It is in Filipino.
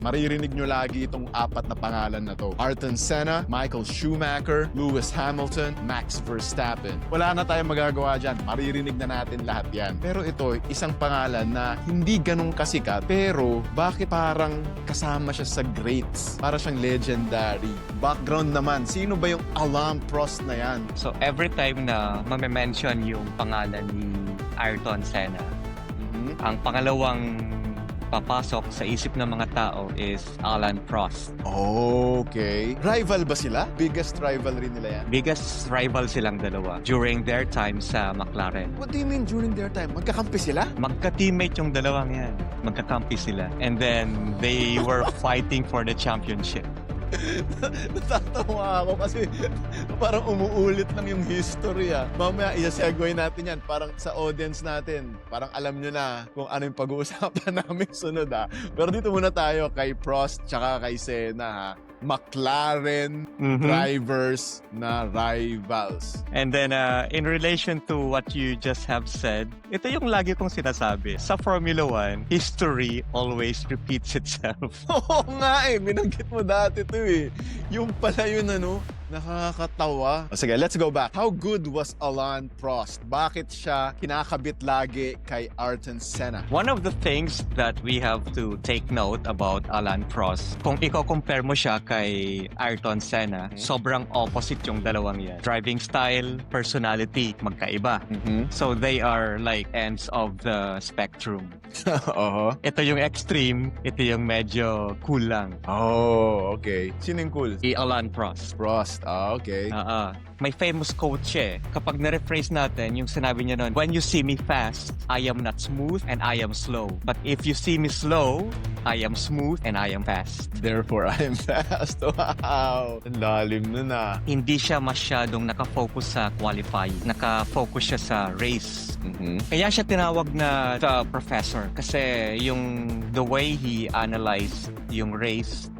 Maririnig nyo lagi itong apat na pangalan na to. Ayrton Senna, Michael Schumacher, Lewis Hamilton, Max Verstappen. Wala na tayong magagawa dyan. Maririnig na natin lahat yan. Pero ito, isang pangalan na hindi ganun kasikat, pero bakit parang kasama siya sa greats? Para siyang legendary. Background naman, sino ba yung Alain Prost na yan? So every time na mame-mention yung pangalan ni Ayrton Senna, ang pangalawang papasok sa isip ng mga tao is Alain Prost. Okay. Rival ba sila? Biggest rivalry nila yan? Biggest rival silang dalawa during their time sa McLaren. What do you mean during their time? Magkakampi sila? Magka-teammate yung dalawang yan. Magkakampi sila. And then they were fighting for the championship. Natatawa ako kasi parang umuulit lang yung history Mamaya i-segue natin yan parang sa audience natin. Parang alam nyo na kung ano yung pag-uusapan namin sunod Pero dito muna tayo kay Prost tsaka kay Senna McLaren drivers na rivals. And then in relation to what you just have said, ito yung lagi kong sinasabi. Sa Formula 1, history always repeats itself. Oo nga binanggit mo dati to Yung pala yun nakakatawa. Sige, let's go back. How good was Alain Prost? Bakit siya kinakabit lagi kay Ayrton Senna? One of the things that we have to take note about Alain Prost, kung i-compare mo siya kay Ayrton Senna, sobrang opposite yung dalawang yan. Driving style, personality, magkaiba. So they are like ends of the spectrum. Ito yung extreme, ito yung medyo cool lang. Oh, okay. Sino yung cool? Si Alain Prost. Prost. Okay. May famous quote siya Kapag na-rephrase natin, yung sinabi niya nun, when you see me fast, I am not smooth and I am slow. But if you see me slow, I am smooth and I am fast. Therefore, I am fast. Wow! Ang lalim nun Hindi siya masyadong nakafocus sa qualifying. Nakafocus siya sa race. Kaya siya tinawag na the professor kasi yung the way he analyzed yung race